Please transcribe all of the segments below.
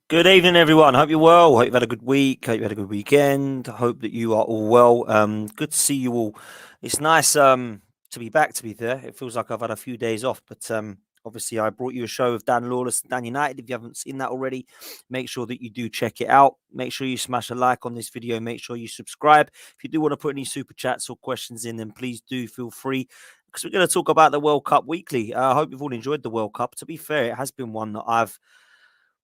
Good evening, everyone. Hope you're well. Hope you've had a good week. Hope you had a good weekend. Hope that you are all well. Good to see you all. It's nice to be back. To be there, it feels like I've had a few days off, but obviously I brought you a show of Dan Lawless, Dan United. If you haven't seen that already, make sure that you do check it out. Make sure you smash a like on this video. Make sure you subscribe. If you do want to put any super chats or questions in, then please do feel free. Because we're going to talk about the World Cup weekly. I hope you've all enjoyed the World Cup. To be fair, it has been one that I've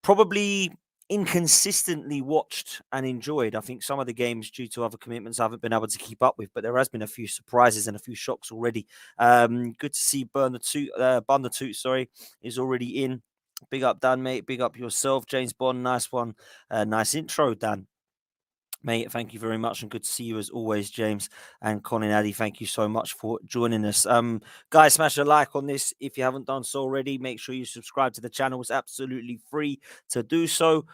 probably inconsistently watched and enjoyed. I think some of the games, due to other commitments, I haven't been able to keep up with, but there has been a few surprises and a few shocks already. Good to see Bun the Toot, sorry, is already in. Big up, Dan, mate. Big up yourself, James Bond. Nice one. Nice intro, Dan. Mate, thank you very much, and good to see you as always, James and Colin Addy. Thank you so much for joining us. Guys, smash a like on this if you haven't done so already. Make sure you subscribe to the channel. It's absolutely free to do so.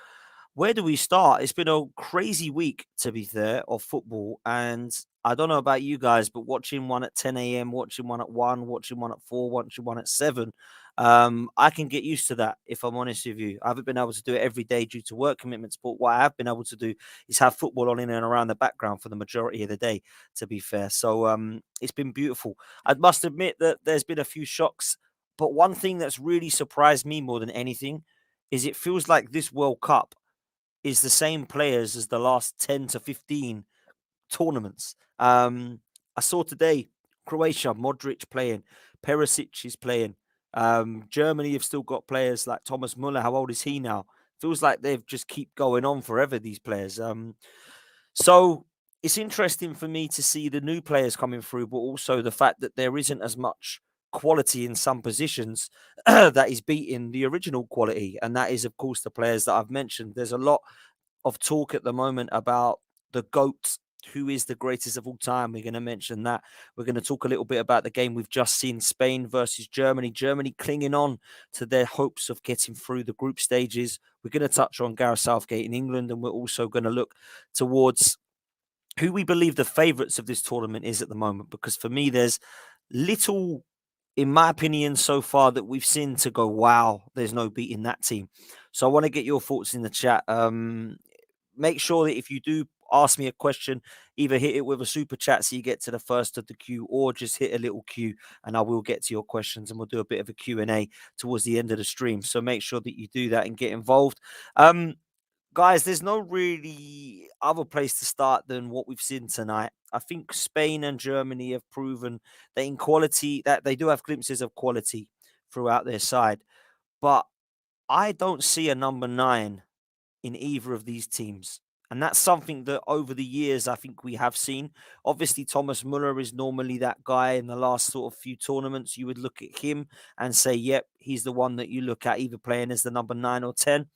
Where do we start? It's been a crazy week, to be fair, of football. And I don't know about you guys, but watching one at 10 a.m., watching one at 1, watching one at 4, watching one at 7, I can get used to that, if I'm honest with you. I haven't been able to do it every day due to work commitments, but what I have been able to do is have football on in and around the background for the majority of the day, to be fair. So it's been beautiful. I must admit that there's been a few shocks, but one thing that's really surprised me more than anything is it feels like this World Cup is the same players as the last 10 to 15 tournaments. I saw today Croatia, Modric playing, Perisic is playing. Germany have still got players like Thomas Muller. How old is he now? Feels like they've just keep going on forever, these players. So it's interesting for me to see the new players coming through, but also the fact that there isn't as much quality in some positions that is beating the original quality. And that is, of course, the players that I've mentioned. There's a lot of talk at the moment about the GOAT, who is the greatest of all time. We're going to mention that. We're going to talk a little bit about the game we've just seen, Spain versus Germany. Germany clinging on to their hopes of getting through the group stages. We're going to touch on Gareth Southgate in England, and we're also going to look towards who we believe the favourites of this tournament is at the moment. Because for me, there's little, in my opinion, so far that we've seen to go, wow, there's no beating that team. So I want to get your thoughts in the chat. Make sure that if you do ask me a question, either hit it with a super chat so you get to the first of the queue, or just hit a little queue and I will get to your questions, and we'll do a bit of a Q&A towards the end of the stream. So make sure that you do that and get involved. Guys, there's no really other place to start than what we've seen tonight. I think Spain and Germany have proven that in quality, that they do have glimpses of quality throughout their side, but I don't see a number 9 in either of these teams. And that's something that over the years I think we have seen. Obviously, Thomas Muller is normally that guy in the last sort of few tournaments. You would look at him and say, yep, he's the one that you look at either playing as the number 9 or 10.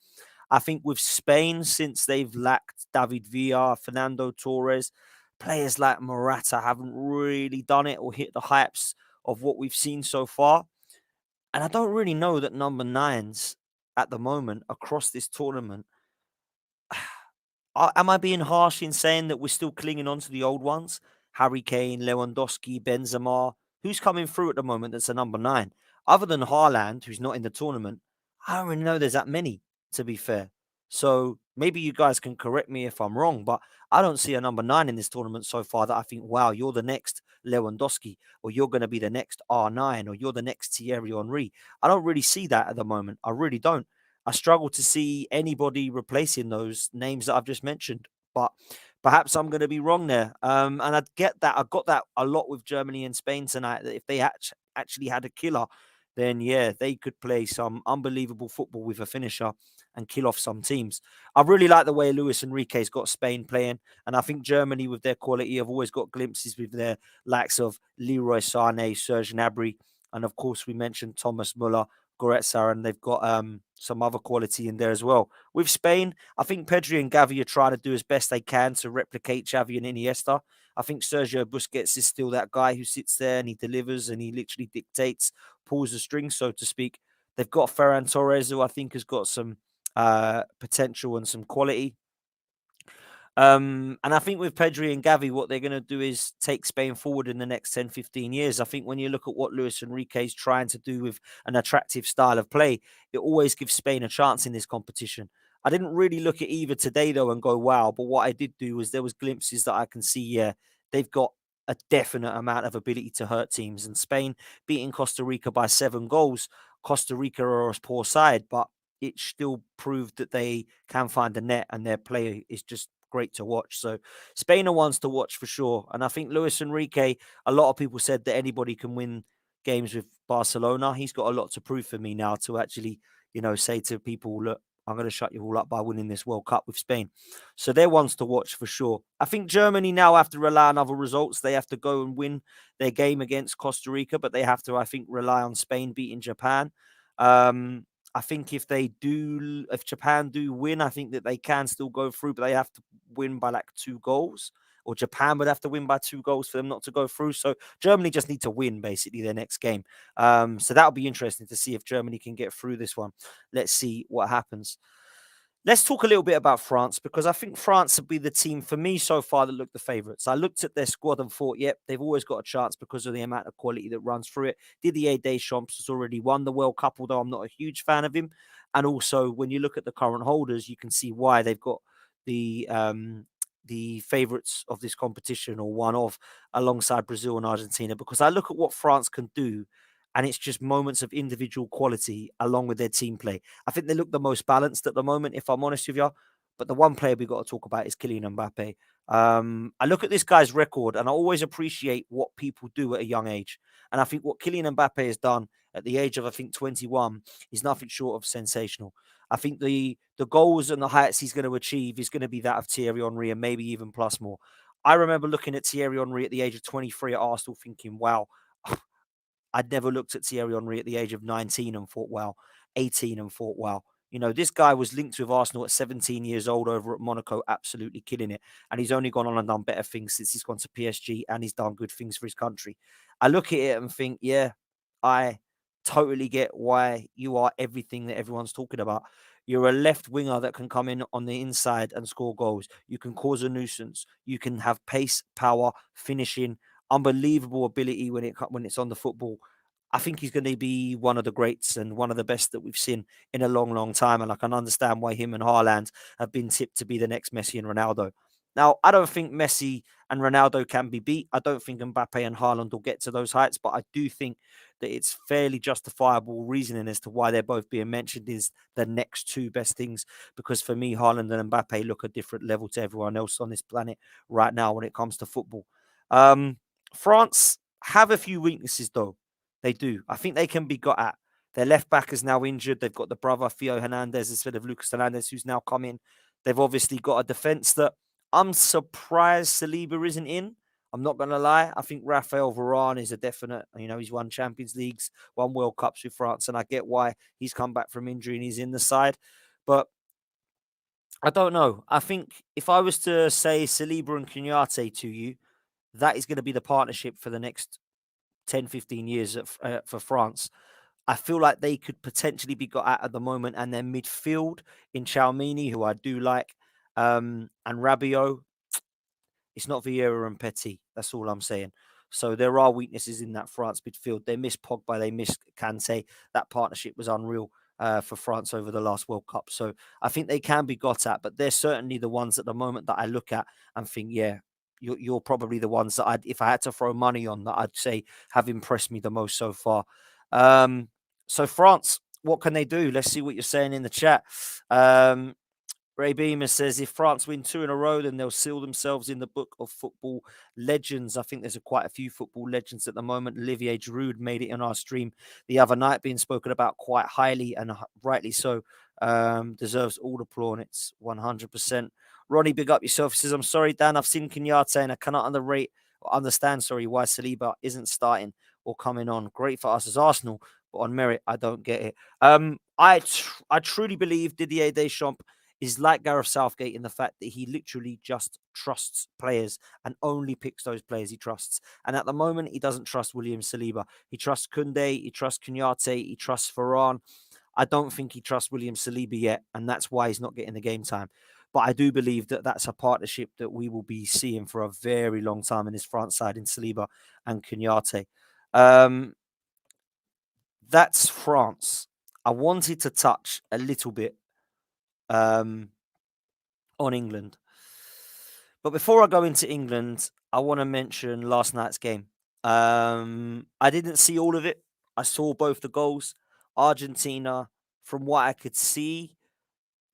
I think with Spain, since they've lacked David Villa, Fernando Torres, players like Morata haven't really done it or hit the hypes of what we've seen so far. And I don't really know that number 9s at the moment across this tournament. Am I being harsh in saying that we're still clinging on to the old ones? Harry Kane, Lewandowski, Benzema. Who's coming through at the moment that's a number 9? Other than Haaland, who's not in the tournament, I don't really know there's that many, to be fair. So maybe you guys can correct me if I'm wrong, but I don't see a number 9 in this tournament so far that I think, wow, you're the next Lewandowski, or you're going to be the next R9, or you're the next Thierry Henry. I don't really see that at the moment. I really don't. I struggle to see anybody replacing those names that I've just mentioned, but perhaps I'm going to be wrong there. And I get that. I got that a lot with Germany and Spain tonight. That if they actually had a killer, then yeah, they could play some unbelievable football with a finisher and kill off some teams. I really like the way Luis Enrique's got Spain playing, and I think Germany, with their quality, have always got glimpses with their likes of Leroy Sané, Serge Gnabry, and of course we mentioned Thomas Muller, Goretzka, and they've got some other quality in there as well. With Spain, I think Pedri and Gavi are trying to do as best they can to replicate Xavi and Iniesta. I think Sergio Busquets is still that guy who sits there and he delivers and he literally dictates, pulls the strings, so to speak. They've got Ferran Torres, who I think has got some potential and some quality. And I think with Pedri and Gavi, what they're going to do is take Spain forward in the next 10, 15 years. I think when you look at what Luis Enrique is trying to do with an attractive style of play, it always gives Spain a chance in this competition. I didn't really look at either today though and go wow. But what I did do was there was glimpses that I can see. Yeah, they've got a definite amount of ability to hurt teams. And Spain beating Costa Rica by 7 goals. Costa Rica are a poor side, but it still proved that they can find the net and their play is just great to watch. So Spain are ones to watch for sure. And I think Luis Enrique, a lot of people said that anybody can win games with Barcelona. He's got a lot to prove for me now to actually, say to people, look, I'm going to shut you all up by winning this World Cup with Spain. So they're ones to watch for sure. I think Germany now have to rely on other results. They have to go and win their game against Costa Rica, but they have to, I think, rely on Spain beating Japan. I think if Japan do win, I think that they can still go through, but they have to win by like 2 goals, or Japan would have to win by 2 goals for them not to go through. So Germany just need to win basically their next game. So that'll be interesting to see if Germany can get through this one. Let's see what happens. Let's talk a little bit about France because I think France would be the team for me so far that looked the favourites. I looked at their squad and thought, yep, they've always got a chance because of the amount of quality that runs through it. Didier Deschamps has already won the World Cup, although I'm not a huge fan of him. And also, when you look at the current holders, you can see why they've got the favourites of this competition, or one of, alongside Brazil and Argentina. Because I look at what France can do, and it's just moments of individual quality along with their team play. I think they look the most balanced at the moment, if I'm honest with you. But the one player we've got to talk about is Kylian Mbappe. I look at this guy's record and I always appreciate what people do at a young age. And I think what Kylian Mbappe has done at the age of, I think, 21 is nothing short of sensational. I think the goals and the heights he's going to achieve is going to be that of Thierry Henry and maybe even plus more. I remember looking at Thierry Henry at the age of 23 at Arsenal thinking, wow, I'd never looked at Thierry Henry at the age of 19 and thought, wow, 18 and thought, wow. This guy was linked with Arsenal at 17 years old over at Monaco, absolutely killing it. And he's only gone on and done better things since he's gone to PSG, and he's done good things for his country. I look at it and think, yeah, I totally get why you are everything that everyone's talking about. You're a left winger that can come in on the inside and score goals. You can cause a nuisance. You can have pace, power, finishing, unbelievable ability when it's on the football. I think he's going to be one of the greats and one of the best that we've seen in a long, long time. And I can understand why him and Haaland have been tipped to be the next Messi and Ronaldo. Now, I don't think Messi and Ronaldo can be beat. I don't think Mbappe and Haaland will get to those heights, but I do think that it's fairly justifiable reasoning as to why they're both being mentioned is the next two best things. Because for me, Haaland and Mbappe look a different level to everyone else on this planet right now when it comes to football. Um, France have a few weaknesses, though. They do. I think they can be got at. Their left back is now injured. They've got the brother, Theo Hernandez, instead of Lucas Hernandez, who's now come in. They've obviously got a defence that I'm surprised Saliba isn't in. I'm not going to lie. I think Raphael Varane is a definite. He's won Champions Leagues, won World Cups with France, and I get why he's come back from injury and he's in the side. But I don't know. I think if I was to say Saliba and Kenyatte to you, that is going to be the partnership for the next 10, 15 years for France. I feel like they could potentially be got at the moment, and their midfield in Chalmini, who I do like, and Rabiot, it's not Vieira and Petit. That's all I'm saying. So there are weaknesses in that France midfield. They miss Pogba, they miss Kante. That partnership was unreal for France over the last World Cup. So I think they can be got at, but they're certainly the ones at the moment that I look at and think, yeah, you're probably the ones that if I had to throw money on, that I'd say have impressed me the most so far. So France, what can they do? Let's see what you're saying in the chat. Ray Beamer says if France win 2 in a row, then they'll seal themselves in the book of football legends. I think there's quite a few football legends at the moment. Olivier Giroud made it in our stream the other night, being spoken about quite highly and rightly so. Deserves all the plaudits, 100%. Ronnie, big up yourself. He says, I'm sorry, Dan, I've seen Kenyatta and I cannot understand why Saliba isn't starting or coming on. Great for us as Arsenal, but on merit, I don't get it. I truly believe Didier Deschamps is like Gareth Southgate in the fact that he literally just trusts players and only picks those players he trusts. And at the moment, he doesn't trust William Saliba. He trusts Koundé, he trusts Kenyatte, he trusts Varane. I don't think he trusts William Saliba yet, and that's why he's not getting the game time. But I do believe that that's a partnership that we will be seeing for a very long time in this front side in Saliba and Kenyatte. That's France. I wanted to touch a little bit um, on England. But before I go into England, I want to mention last night's game. I didn't see all of it. I saw both the goals. Argentina, from what I could see,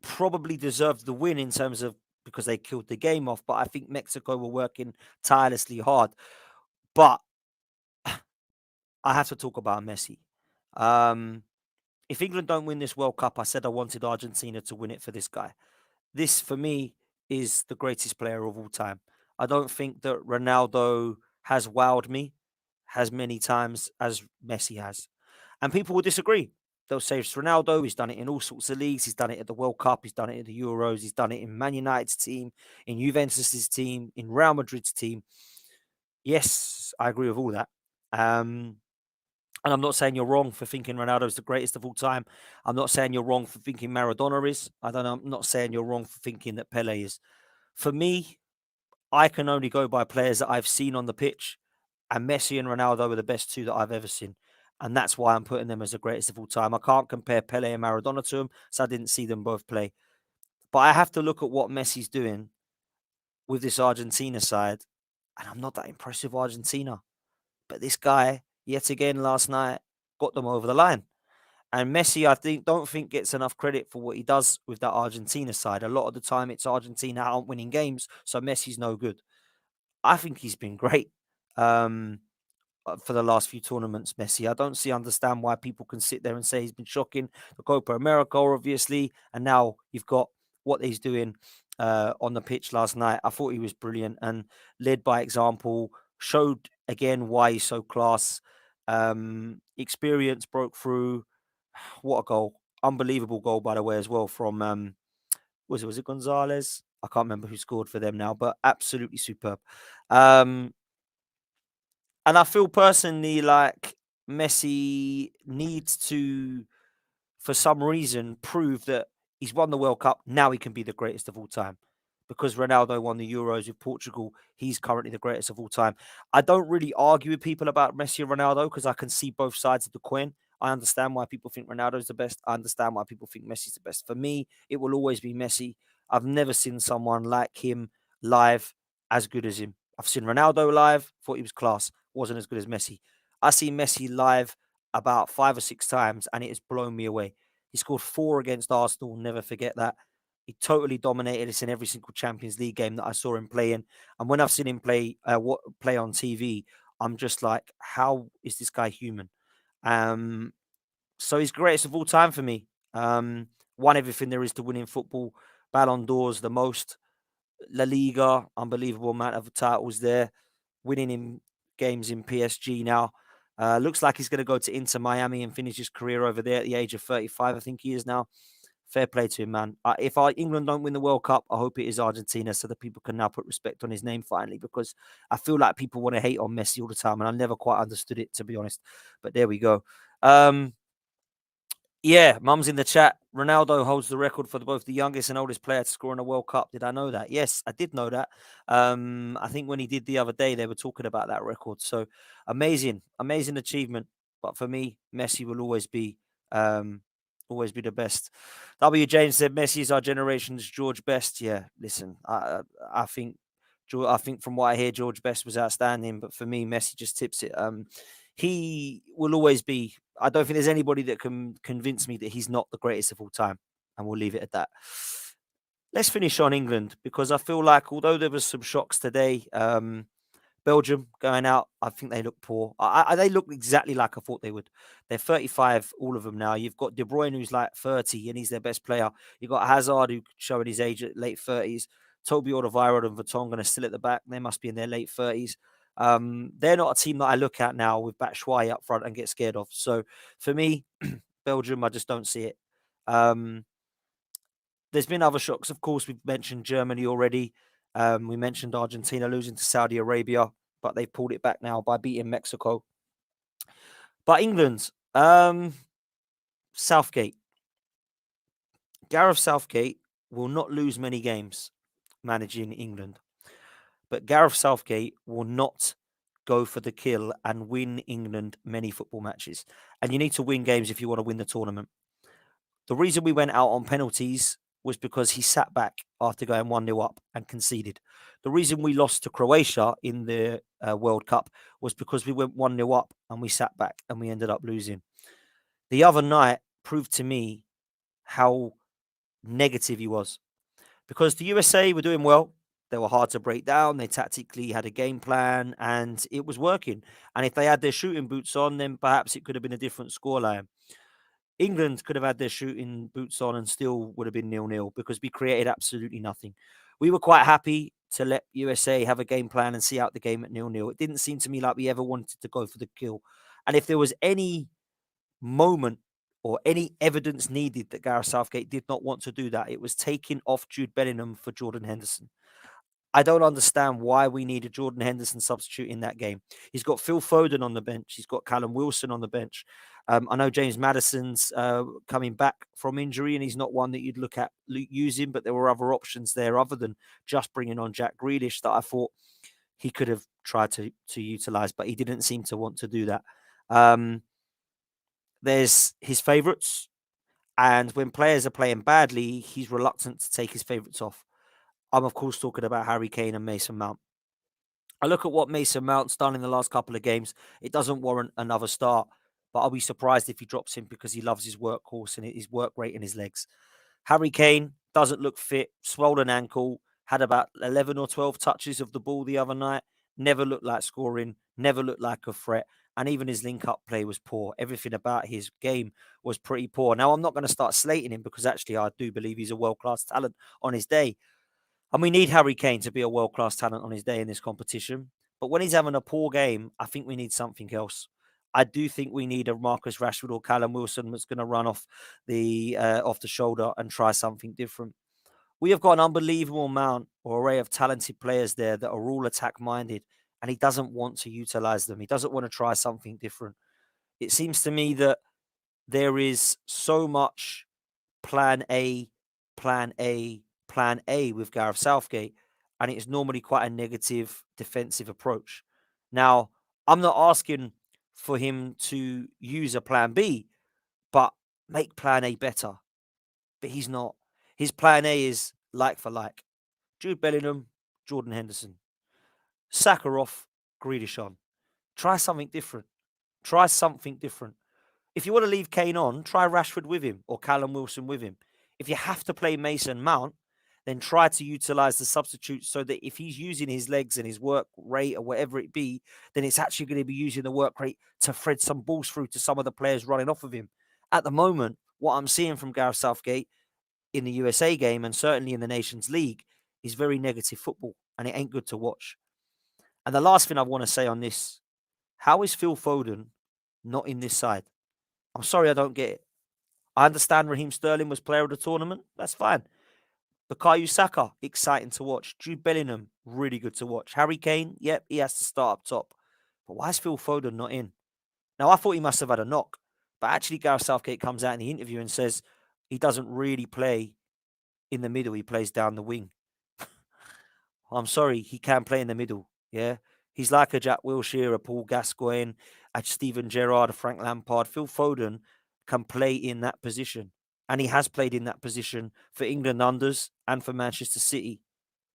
probably deserved the win in terms of because they killed the game off. But I think Mexico were working tirelessly hard. But I have to talk about Messi. Um, if England don't win this World Cup, I said I wanted Argentina to win it for this guy. This, for me, is the greatest player of all time. I don't think that Ronaldo has wowed me as many times as Messi has. And people will disagree. They'll say it's Ronaldo. He's done it in all sorts of leagues. He's done it at the World Cup. He's done it at the Euros. He's done it in Man United's team, in Juventus's team, in Real Madrid's team. Yes, I agree with all that. And I'm not saying you're wrong for thinking Ronaldo is the greatest of all time. I'm not saying you're wrong for thinking Maradona is. I don't know. I'm not saying you're wrong for thinking that Pele is. For me, I can only go by players that I've seen on the pitch, and Messi and Ronaldo are the best two that I've ever seen. And that's why I'm putting them as the greatest of all time. I can't compare Pele and Maradona to them, so I didn't see them both play. But I have to look at what Messi's doing with this Argentina side, and I'm not that impressed with Argentina. But this guy, yet again last night, got them over the line. And Messi, I don't think gets enough credit for what he does with that Argentina side. A lot of the time, it's Argentina aren't winning games, so Messi's no good. I think he's been great for the last few tournaments. Messi, I don't understand why people can sit there and say he's been shocking. The Copa America, obviously, and now you've got what he's doing on the pitch last night. I thought he was brilliant and led by example. Showed again why he's so class. Experience broke through. What a goal. Unbelievable goal, by the way, as well, from was it Gonzalez? I can't remember who scored for them now, but absolutely superb. Um, and I feel personally like Messi needs to, for some reason, prove that he's won the World Cup. Now he can be the greatest of all time. Because Ronaldo won the Euros with Portugal, he's currently the greatest of all time. I don't really argue with people about Messi and Ronaldo because I can see both sides of the coin. I understand why people think Ronaldo's the best. I understand why people think Messi's the best. For me, it will always be Messi. I've never seen someone like him live as good as him. I've seen Ronaldo live, thought he was class, wasn't as good as Messi. I see Messi live about 5 or 6 times and it has blown me away. He scored 4 against Arsenal, never forget that. He totally dominated us in every single Champions League game that I saw him playing. And when I've seen him play on TV, I'm just like, how is this guy human? Um, so he's greatest of all time for me. Won everything there is to win in football. Ballon d'Ors, the most. La Liga, unbelievable amount of titles there. Winning in games in PSG now. Looks like he's going to go to Inter Miami and finish his career over there at the age of 35. I think he is now. Fair play to him, man. If England don't win the World Cup, I hope it is Argentina so that people can now put respect on his name finally because I feel like people want to hate on Messi all the time and I never quite understood it, to be honest. But there we go. Yeah, Mum's in the chat. Ronaldo holds the record for both the youngest and oldest player to score in a World Cup. Did I know that? Yes, I did know that. I think when he did the other day, they were talking about that record. So amazing, amazing achievement. But for me, Messi will always be the best. W. James said Messi is our generation's George Best. Yeah, listen, I think from what I hear, George Best was outstanding, but for me, Messi just tips it. He will always be. I don't think there's anybody that can convince me that he's not the greatest of all time, and we'll leave it at that. Let's finish on England because I feel like although there was some shocks today, Belgium going out, I think they look poor. They look exactly like I thought they would. They're 35, all of them now. You've got De Bruyne, who's like 30, and he's their best player. You've got Hazard, who's showing his age at late 30s. Toby Alderweireld and Vertonghen are still at the back. They must be in their late 30s. They're not a team that I look at now with Batshuayi up front and get scared of. So for me, Belgium, I just don't see it. There's been other shocks. Of course, we've mentioned Germany already. We mentioned Argentina losing to Saudi Arabia, but they've pulled it back now by beating Mexico. But England, Southgate. Gareth Southgate will not lose many games managing England. But Gareth Southgate will not go for the kill and win England many football matches. And you need to win games if you want to win the tournament. The reason we went out on penalties was because he sat back after going 1-0 up and conceded. The reason we lost to Croatia in the World Cup was because we went 1-0 up and we sat back and we ended up losing. The other night proved to me how negative he was, because the USA were doing well. They were hard to break down. They tactically had a game plan and it was working. And if they had their shooting boots on, then perhaps it could have been a different scoreline. England could have had their shooting boots on and still would have been 0-0 because we created absolutely nothing. We were quite happy to let USA have a game plan and see out the game at 0-0. It didn't seem to me like we ever wanted to go for the kill. And if there was any moment or any evidence needed that Gareth Southgate did not want to do that, it was taking off Jude Bellingham for Jordan Henderson. I don't understand why we need a Jordan Henderson substitute in that game. He's got Phil Foden on the bench. He's got Callum Wilson on the bench. I know James Maddison's coming back from injury, and he's not one that you'd look at using, but there were other options there other than just bringing on Jack Grealish that I thought he could have tried to utilise, but he didn't seem to want to do that. There's his favourites, and when players are playing badly, he's reluctant to take his favourites off. I'm, of course, talking about Harry Kane and Mason Mount. I look at what Mason Mount's done in the last couple of games. It doesn't warrant another start, but I'll be surprised if he drops him because he loves his workhorse and his work rate and his legs. Harry Kane doesn't look fit, swollen ankle, had about 11 or 12 touches of the ball the other night, never looked like scoring, never looked like a threat, and even his link-up play was poor. Everything about his game was pretty poor. Now, I'm not going to start slating him because actually I do believe he's a world-class talent on his day. And we need Harry Kane to be a world-class talent on his day in this competition. But when he's having a poor game, I think we need something else. I do think we need a Marcus Rashford or Callum Wilson that's going to run off the shoulder and try something different. We have got an unbelievable amount or array of talented players there that are all attack-minded, and he doesn't want to utilize them. He doesn't want to try something different. It seems to me that there is so much plan A, plan A, plan A with Gareth Southgate, and it's normally quite a negative defensive approach. Now, I'm not asking for him to use a plan B, but make plan A better. But he's not. His plan A is like for like. Jude Bellingham, Jordan Henderson. Saka off, Grealish on. Try something different. Try something different. If you want to leave Kane on, try Rashford with him or Callum Wilson with him. If you have to play Mason Mount, then try to utilize the substitute so that if he's using his legs and his work rate or whatever it be, then it's actually going to be using the work rate to thread some balls through to some of the players running off of him. At the moment, what I'm seeing from Gareth Southgate in the USA game and certainly in the Nations League is very negative football, and it ain't good to watch. And the last thing I want to say on this, how is Phil Foden not in this side? I'm sorry, I don't get it. I understand Raheem Sterling was player of the tournament. That's fine. Bukayo Saka, exciting to watch. Jude Bellingham, really good to watch. Harry Kane, yep, he has to start up top. But why is Phil Foden not in? Now, I thought he must have had a knock. But actually, Gareth Southgate comes out in the interview and says he doesn't really play in the middle. He plays down the wing. I'm sorry, he can play in the middle. Yeah. He's like a Jack Wilshere, a Paul Gascoigne, a Steven Gerrard, a Frank Lampard. Phil Foden can play in that position. And he has played in that position for England unders and for Manchester City.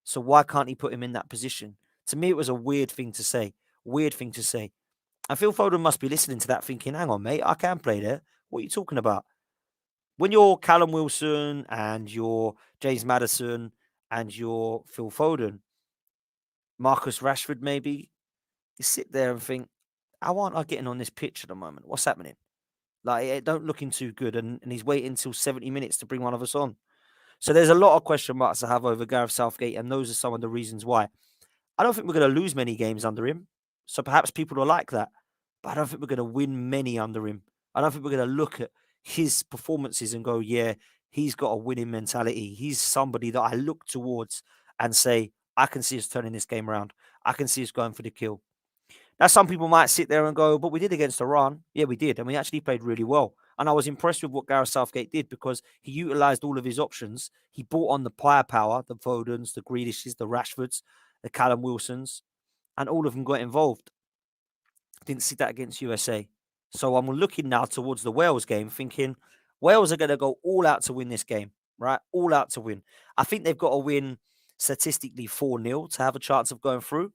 So why can't he put him in that position? To me, it was a weird thing to say. Weird thing to say. And Phil Foden must be listening to that thinking, hang on, mate, I can play there. What are you talking about? When you're Callum Wilson and you're James Maddison and you're Phil Foden, Marcus Rashford maybe, you sit there and think, how aren't I getting on this pitch at the moment? What's happening? Like, it don't looking too good, and he's waiting until 70 minutes to bring one of us on. So there's a lot of question marks I have over Gareth Southgate, and those are some of the reasons why. I don't think we're going to lose many games under him, so perhaps people will like that. But I don't think we're going to win many under him. I don't think we're going to look at his performances and go, yeah, he's got a winning mentality. He's somebody that I look towards and say, I can see us turning this game around. I can see us going for the kill. Now, some people might sit there and go, but we did against Iran. Yeah, we did. And we actually played really well. And I was impressed with what Gareth Southgate did because he utilised all of his options. He brought on the firepower, the Fodens, the Grealishes, the Rashfords, the Callum Wilsons, and all of them got involved. Didn't see that against USA. So I'm looking now towards the Wales game thinking Wales are going to go all out to win this game. right? All out to win. I think they've got to win statistically 4-0 to have a chance of going through.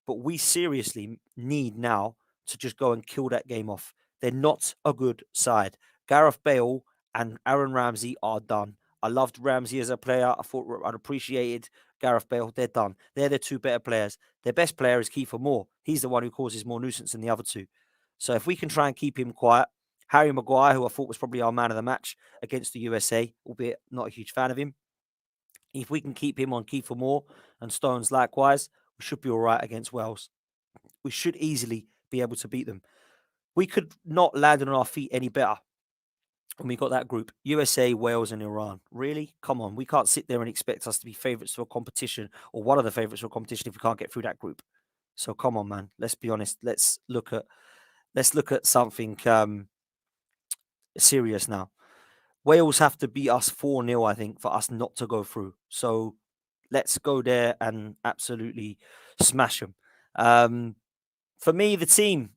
But we seriously need now to just go and kill that game off. They're not a good side. Gareth Bale and Aaron Ramsey are done. I loved Ramsey as a player. I thought I'd appreciated Gareth Bale. They're done. They're the two better players. Their best player is Kiefer Moore. He's the one who causes more nuisance than the other two. So if we can try and keep him quiet, Harry Maguire, who I thought was probably our man of the match against the USA, albeit not a huge fan of him, if we can keep him on Kiefer Moore and Stones likewise, we should be all right against Wales. We should easily be able to beat them. We could not land on our feet any better when we got that group. USA, Wales, and Iran. Really? Come on. We can't sit there and expect us to be favourites for a competition or one of the favourites for a competition if we can't get through that group. So come on, man. Let's be honest. Let's look at something serious now. Wales have to beat us 4-0, I think, for us not to go through. So let's go there and absolutely smash them. For me, the team,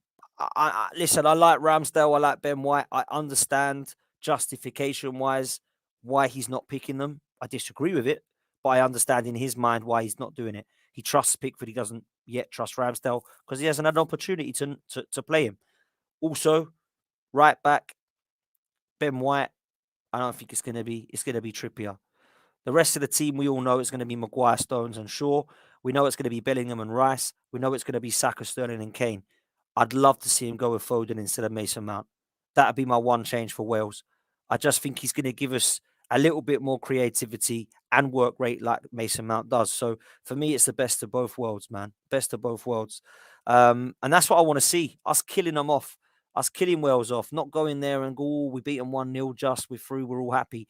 listen, I like Ramsdale, I like Ben White. I understand justification-wise why he's not picking them. I disagree with it, but I understand in his mind why he's not doing it. He trusts Pickford. He doesn't yet trust Ramsdale because he hasn't had an opportunity to play him. Also, right back, Ben White, I don't think it's going to be Trippier. The rest of the team, we all know it's going to be Maguire, Stones, and Shaw. We know it's going to be Bellingham and Rice. We know it's going to be Saka, Sterling, and Kane. I'd love to see him go with Foden instead of Mason Mount. That'd be my one change for Wales. I just think he's going to give us a little bit more creativity and work rate like Mason Mount does. So for me, it's the best of both worlds, man. Best of both worlds. And that's what I want to see. Us killing them off. Us killing Wales off. Not going there and go, oh, we beat them 1-0 just. We're through. We're all happy.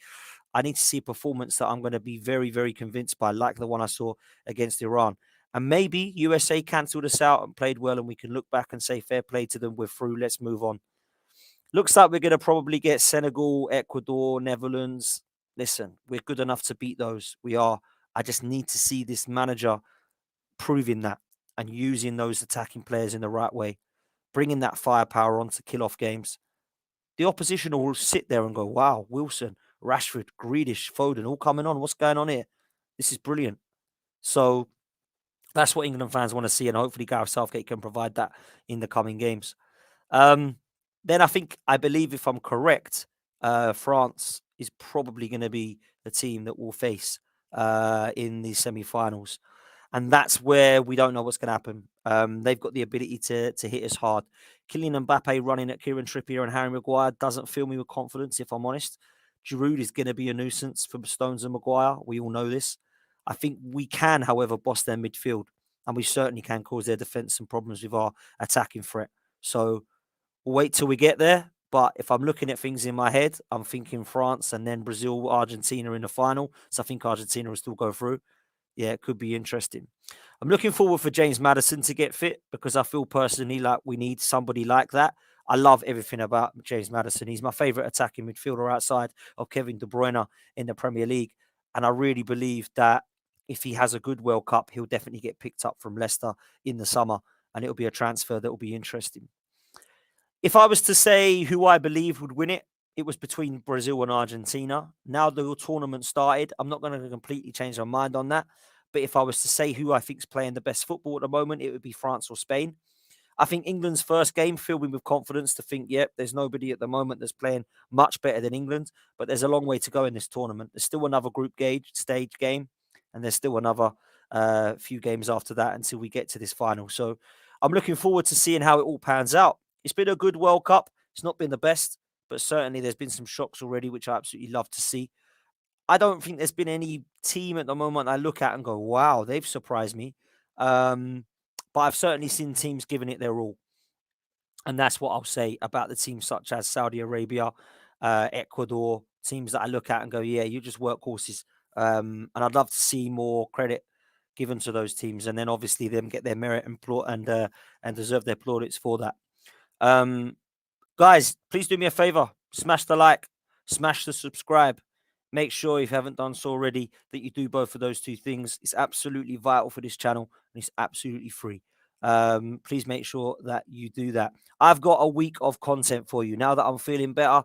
I need to see a performance that I'm going to be very, very convinced by, like the one I saw against Iran. And maybe USA cancelled us out and played well, and we can look back and say, fair play to them, we're through, let's move on. Looks like we're going to probably get Senegal, Ecuador, Netherlands. Listen, we're good enough to beat those. We are. I just need to see this manager proving that and using those attacking players in the right way, bringing that firepower on to kill off games. The opposition will sit there and go, wow, Wilson, Rashford, Grealish, Foden, all coming on. What's going on here? This is brilliant. So that's what England fans want to see, and hopefully Gareth Southgate can provide that in the coming games. Then I believe if I'm correct, France is probably going to be the team that we'll face in the semi-finals. And that's where we don't know what's going to happen. They've got the ability to hit us hard. Kylian Mbappe running at Kieran Trippier and Harry Maguire doesn't fill me with confidence, if I'm honest. Giroud is going to be a nuisance for Stones and Maguire. We all know this. I think we can, however, boss their midfield. And we certainly can cause their defence some problems with our attacking threat. So we'll wait till we get there. But if I'm looking at things in my head, I'm thinking France and then Brazil, Argentina in the final. So I think Argentina will still go through. Yeah, it could be interesting. I'm looking forward for James Maddison to get fit because I feel personally like we need somebody like that. I love everything about James Maddison. He's my favourite attacking midfielder outside of Kevin De Bruyne in the Premier League. And I really believe that if he has a good World Cup, he'll definitely get picked up from Leicester in the summer. And it'll be a transfer that will be interesting. If I was to say who I believe would win it, it was between Brazil and Argentina. Now the tournament started, I'm not going to completely change my mind on that. But if I was to say who I think is playing the best football at the moment, it would be France or Spain. I think England's first game filled me with confidence to think, yep, there's nobody at the moment that's playing much better than England. But there's a long way to go in this tournament. There's still another group stage game, and there's still another few games after that until we get to this final. So I'm looking forward to seeing how it all pans out. It's been a good World Cup. It's not been the best, but certainly there's been some shocks already, which I absolutely love to see. I don't think there's been any team at the moment I look at and go, wow, they've surprised me. But I've certainly seen teams giving it their all. And that's what I'll say about the teams such as Saudi Arabia, Ecuador, teams that I look at and go, yeah, you just workhorses. And I'd love to see more credit given to those teams. And then obviously them get their merit and deserve their plaudits for that. Guys, please do me a favor. Smash the like, smash the subscribe. Make sure if you haven't done so already that you do both of those two things. It's absolutely vital for this channel and it's absolutely free. Please make sure that you do that. I've got a week of content for you. Now that I'm feeling better,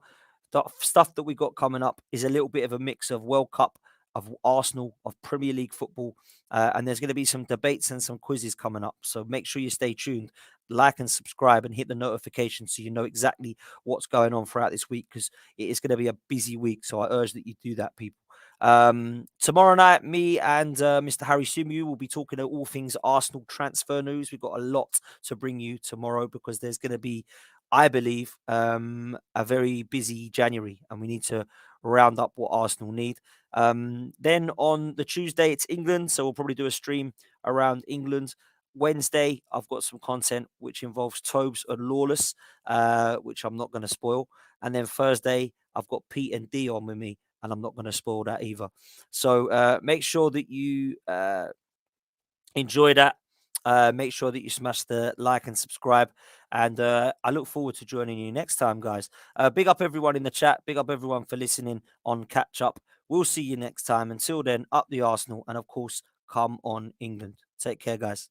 the stuff that we got coming up is a little bit of a mix of World Cup, of Arsenal, of Premier League football, and there's going to be some debates and some quizzes coming up. So make sure you stay tuned, like and subscribe, and hit the notification so you know exactly what's going on throughout this week, because it is going to be a busy week. So I urge that you do that, people. Tomorrow night, me and Mr. Harry Sumu will be talking about all things Arsenal transfer news. We've got a lot to bring you tomorrow because there's going to be, I believe, a very busy January, and we need to round up what Arsenal need. Then on the Tuesday, it's England, so we'll probably do a stream around England. Wednesday, I've got some content which involves Tobes and Lawless, which I'm not going to spoil. And then Thursday, I've got Pete and D on with me, and I'm not going to spoil that either. So make sure that you enjoy that. Make sure that you smash the like and subscribe. And I look forward to joining you next time, guys. Big up everyone in the chat. Big up everyone for listening on Catch Up. We'll see you next time. Until then, up the Arsenal. And of course, come on, England. Take care, guys.